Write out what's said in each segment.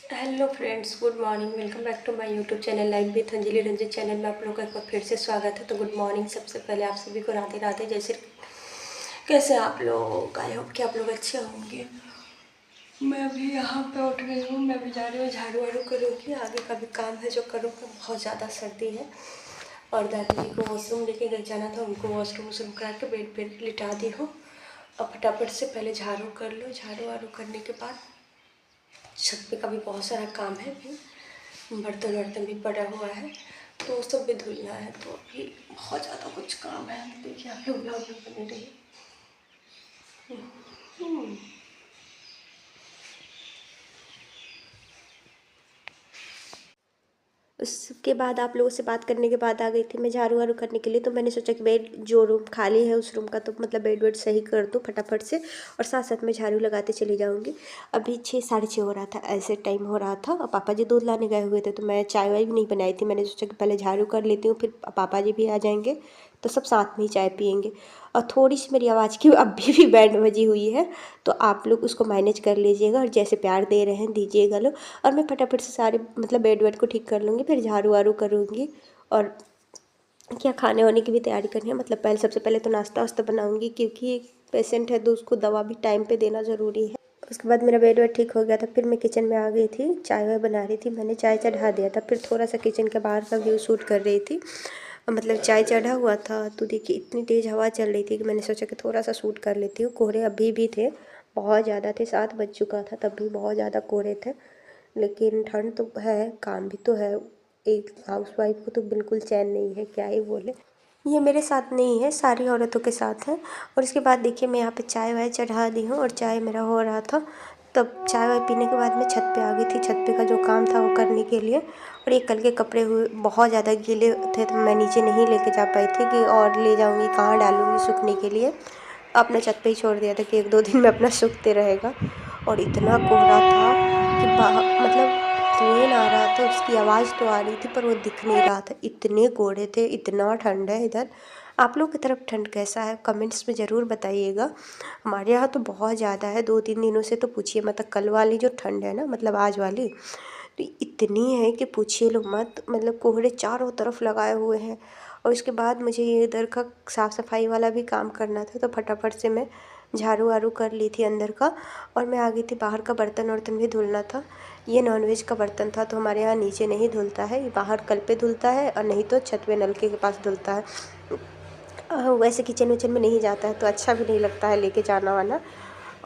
Hello friends, good morning. Welcome back to my YouTube channel live with Anjali Ranjan channel में आप लोगों का एक बार फिर से स्वागत है। तो गुड मॉर्निंग। सबसे पहले आप सभी को राधे राधे। जैसे कैसे आप लोग, आई होप कि आप लोग अच्छे होंगे। मैं अभी यहाँ पे उठ गई हूँ। मैं अभी जा रही हूँ, झाड़ू वाड़ू करूँगी। आगे का भी काम है जो करूँगी। बहुत ज़्यादा सर्दी है और दादी जी को वॉशरूम लेके गए जाना था। उनको वॉशरूम वॉशरूम करा के बेड पे लिटा दी हूँ। और फटाफट से पहले झाड़ू कर लो। झाड़ू वाड़ू करने के बाद छत पे का भी बहुत सारा काम है। भी बर्तन वर्तन भी पड़ा हुआ है तो वो सब भी धुलना है। तो अभी बहुत ज़्यादा कुछ काम है। देखिए आप लोग ब्लॉग में बने रहिए। हम्म। उसके बाद आप लोगों से बात करने के बाद आ गई थी मैं झाड़ू वाड़ू करने के लिए। तो मैंने सोचा कि बेड जो रूम खाली है उस रूम का तो मतलब बेड वेड सही कर दूँ फटाफट से, और साथ साथ में झाड़ू लगाते चली जाऊँगी। अभी 6 साढ़े 6 हो रहा था, ऐसे टाइम हो रहा था। और पापा जी दूध लाने गए हुए थे तो मैं चाय वाय भी नहीं बनाई थी। मैंने सोचा कि पहले झाड़ू कर लेती हूँ, फिर पापा जी भी आ जाएंगे तो सब साथ में ही चाय पियेंगे। और थोड़ी सी मेरी आवाज़ की अभी भी बैंड बजी हुई है तो आप लोग उसको मैनेज कर लीजिएगा और जैसे प्यार दे रहे हैं दीजिएगा लोग। और मैं फटाफट से सारे मतलब बेड वेड को ठीक कर लूँगी, फिर झाड़ू वाड़ू करूँगी। और क्या खाने वाने की भी तैयारी करनी है। मतलब पहले सबसे पहले तो नाश्ता वास्ता बनाऊँगी क्योंकि एक पेशेंट है तो उसको दवा भी टाइम पे देना ज़रूरी है। उसके बाद मेरा बेड वेड ठीक हो गया था। फिर मैं किचन में आ गई थी, चाय वाय बना रही थी। मैंने चाय चढ़ा दिया था, फिर थोड़ा सा किचन के बाहर का व्यू शूट कर रही थी। मतलब चाय चढ़ा हुआ था तो देखिए इतनी तेज़ हवा चल रही थी कि मैंने सोचा कि थोड़ा सा शूट कर लेती हूँ। कोहरे अभी भी थे, बहुत ज़्यादा थे। 7 बज चुका था तब भी बहुत ज़्यादा कोहरे थे। लेकिन ठंड तो है, काम भी तो है। एक हाउसवाइफ को तो बिल्कुल चैन नहीं है, क्या ही बोले। ये मेरे साथ नहीं है, सारी औरतों के साथ है। और इसके बाद देखिए मैं यहाँ पे चाय वाय चढ़ा दी हूँ और चाय मेरा हो रहा था। तब चाय वाय पीने के बाद मैं छत पे आ गई थी, छत पे का जो काम था वो करने के लिए। और ये कल के कपड़े हुए बहुत ज़्यादा गीले थे तो मैं नीचे नहीं लेके जा पाई थी कि और ले जाऊँगी कहाँ डालूँगी सूखने के लिए। अपने छत पे ही छोड़ दिया था कि 1-2 दिन में अपना सूखते रहेगा। और इतना कोहरा था कि मतलब ट्रेन आ रहा था, उसकी आवाज़ तो आ रही थी पर वो दिख नहीं रहा था। इतने कोहरे थे, इतना ठंड है इधर। आप लोग की तरफ ठंड कैसा है कमेंट्स में ज़रूर बताइएगा। हमारे यहाँ तो बहुत ज़्यादा है, 2-3 दिनों से तो पूछिए मत। कल वाली जो ठंड है ना, मतलब आज वाली, तो इतनी है कि पूछिए लो मत। मतलब कोहरे चारों तरफ लगाए हुए हैं। और उसके बाद मुझे ये इधर का साफ़ सफाई वाला भी काम करना था तो फटाफट से मैं झाड़ू वाड़ू कर ली थी अंदर का। और मैं आ गई थी बाहर का, बर्तन वर्तन भी धुलना था। ये नॉनवेज का बर्तन था तो हमारे यहाँ नीचे नहीं धुलता है, ये बाहर कल पे धुलता है और नहीं तो छत पे नलके के पास धुलता है। वैसे किचन विचन में नहीं जाता है तो अच्छा भी नहीं लगता है लेके जाना वाना।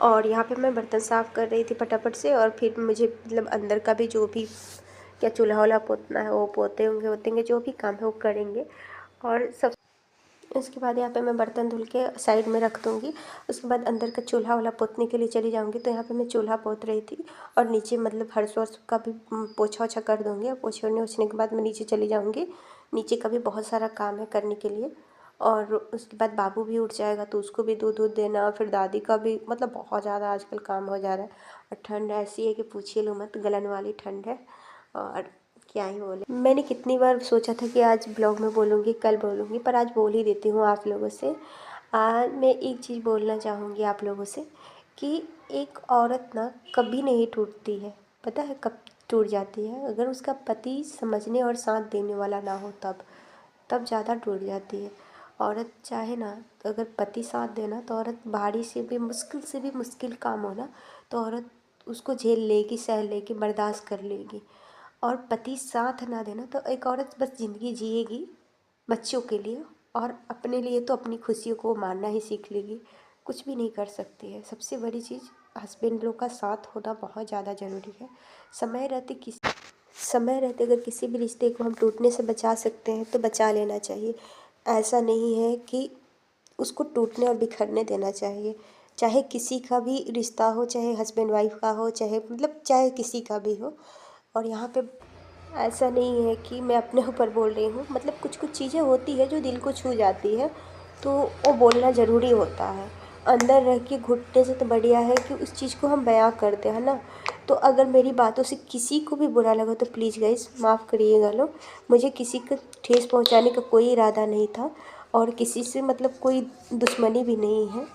और यहाँ पे मैं बर्तन साफ़ कर रही थी फटाफट से। और फिर मुझे मतलब अंदर का भी जो भी क्या चूल्हा वूल्हा पोतना है वो पोते होंगे, जो भी काम है वो करेंगे। और सब उसके बाद यहाँ पे मैं बर्तन धुल के साइड में रख दूँगी। उसके बाद अंदर का चूल्हा वाला पोतने के लिए चली जाऊँगी। तो यहाँ पे मैं चूल्हा पोत रही थी और नीचे मतलब फर्श वर्श का भी पोछा ओछा कर दूँगी। और पोछने ओछने के बाद मैं नीचे चली जाऊँगी। नीचे का भी बहुत सारा काम है करने के लिए। और उसके बाद बाबू भी उठ जाएगा तो उसको भी दूध दूध देना, फिर दादी का भी, मतलब बहुत ज़्यादा आजकल काम हो जा रहा है। और ठंड ऐसी है कि पूछिए लो मत, गलन वाली ठंड है। और क्या ही बोले, मैंने कितनी बार सोचा था कि आज ब्लॉग में बोलूँगी, कल बोलूँगी, पर आज बोल ही देती हूँ आप लोगों से। आज मैं एक चीज़ बोलना चाहूँगी आप लोगों से कि एक औरत ना कभी नहीं टूटती है। पता है कब टूट जाती है? अगर उसका पति समझने और साथ देने वाला ना हो तब ज़्यादा टूट जाती है। औरत चाहे ना, अगर पति साथ देना तो औरत भारी से भी मुश्किल काम हो ना तो औरत उसको झेल लेगी, सह लेगी, बर्दाश्त कर लेगी। और पति साथ ना देना तो एक औरत बस ज़िंदगी जिएगी बच्चों के लिए, और अपने लिए तो अपनी खुशियों को मारना ही सीख लेगी, कुछ भी नहीं कर सकती है। सबसे बड़ी चीज़ हस्बैंड लोग का साथ होना बहुत ज़्यादा ज़रूरी है। समय रहते अगर किसी भी रिश्ते को हम टूटने से बचा सकते हैं तो बचा लेना चाहिए। ऐसा नहीं है कि उसको टूटने और बिखरने देना चाहिए। चाहे किसी का भी रिश्ता हो, चाहे हस्बैंड वाइफ का हो, चाहे मतलब चाहे किसी का भी हो। और यहाँ पे ऐसा नहीं है कि मैं अपने ऊपर बोल रही हूँ, मतलब कुछ कुछ चीज़ें होती है जो दिल को छू जाती है तो वो बोलना ज़रूरी होता है। अंदर रह के घुटने से तो बढ़िया है कि उस चीज़ को हम बयां करते हैं ना। तो अगर मेरी बातों से किसी को भी बुरा लगा तो प्लीज़ गाइस माफ़ करिएगा लोग। मुझे किसी को ठेस पहुंचाने का कोई इरादा नहीं था और किसी से मतलब कोई दुश्मनी भी नहीं है।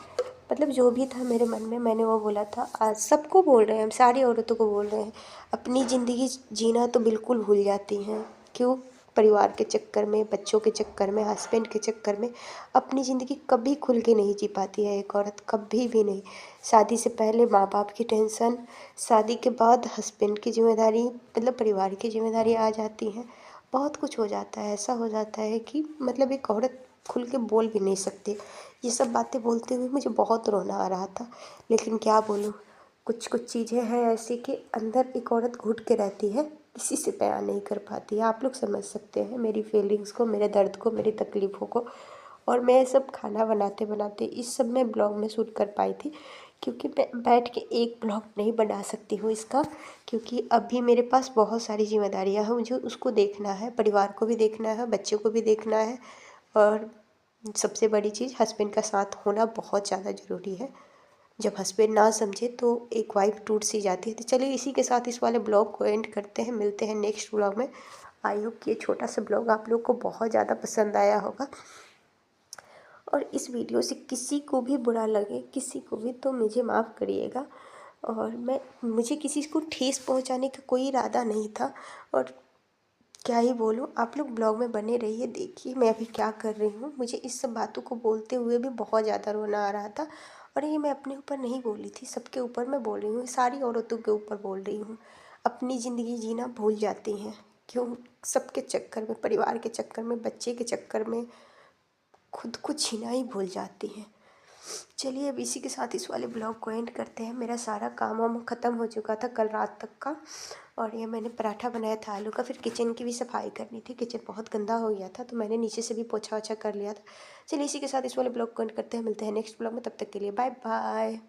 मतलब जो भी था मेरे मन में, मैंने वो बोला था। आज सबको बोल रहे हैं, हम सारी औरतों को बोल रहे हैं, अपनी ज़िंदगी जीना तो बिल्कुल भूल जाती हैं। क्यों? परिवार के चक्कर में, बच्चों के चक्कर में, हस्बैंड के चक्कर में अपनी ज़िंदगी कभी खुल के नहीं जी पाती है एक औरत, कभी भी नहीं। शादी से पहले माँ बाप की टेंशन, शादी के बाद हस्बैंड की जिम्मेदारी, मतलब परिवार की जिम्मेदारी आ जाती हैं। बहुत कुछ हो जाता है, ऐसा हो जाता है कि मतलब एक औरत खुल के बोल भी नहीं सकती। ये सब बातें बोलते हुए मुझे बहुत रोना आ रहा था, लेकिन क्या बोलूँ, कुछ कुछ चीज़ें हैं ऐसी कि अंदर एक औरत घुट के रहती है, किसी से बयान नहीं कर पाती है। आप लोग समझ सकते हैं मेरी फीलिंग्स को, मेरे दर्द को, मेरी तकलीफ़ों को। और मैं सब खाना बनाते बनाते इस सब में ब्लॉग में शूट कर पाई थी, क्योंकि मैं बैठ के एक ब्लॉग नहीं बना सकती हूँ इसका, क्योंकि अभी मेरे पास बहुत सारी जिम्मेदारियाँ हैं। मुझे उसको देखना है, परिवार को भी देखना है, बच्चों को भी देखना है, और सबसे बड़ी चीज़ हस्बैंड का साथ होना बहुत ज़्यादा ज़रूरी है। जब हस्बैंड ना समझे तो एक वाइफ टूट सी जाती है। तो चलिए इसी के साथ इस वाले ब्लॉग को एंड करते हैं, मिलते हैं नेक्स्ट ब्लॉग में। आई होप कि ये छोटा सा ब्लॉग आप लोग को बहुत ज़्यादा पसंद आया होगा, और इस वीडियो से किसी को भी बुरा लगे, किसी को भी, तो मुझे माफ़ करिएगा। और मुझे किसी को ठेस पहुंचाने का कोई इरादा नहीं था। और क्या ही बोलूँ, आप लोग ब्लॉग में बने रहिए, देखिए मैं अभी क्या कर रही हूँ। मुझे इस सब बातों को बोलते हुए भी बहुत ज़्यादा रोना आ रहा था, और ये मैं अपने ऊपर नहीं बोली थी, सबके ऊपर मैं बोल रही हूँ, सारी औरतों के ऊपर बोल रही हूँ। अपनी ज़िंदगी जीना भूल जाती हैं, क्यों? सबके चक्कर में, परिवार के चक्कर में, बच्चे के चक्कर में खुद को जीना ही भूल जाती हैं। चलिए अब इसी के साथ इस वाले ब्लॉग को एंड करते हैं। मेरा सारा काम वाम ख़त्म हो चुका था कल रात तक का, और ये मैंने पराठा बनाया था आलू का। फिर किचन की भी सफाई करनी थी, किचन बहुत गंदा हो गया था, तो मैंने नीचे से भी पोछा ओछा कर लिया था। चलिए इसी के साथ इस वाले ब्लॉग को एंड करते हैं, मिलते हैं नेक्स्ट ब्लॉग में, तब तक के लिए बाय बाय।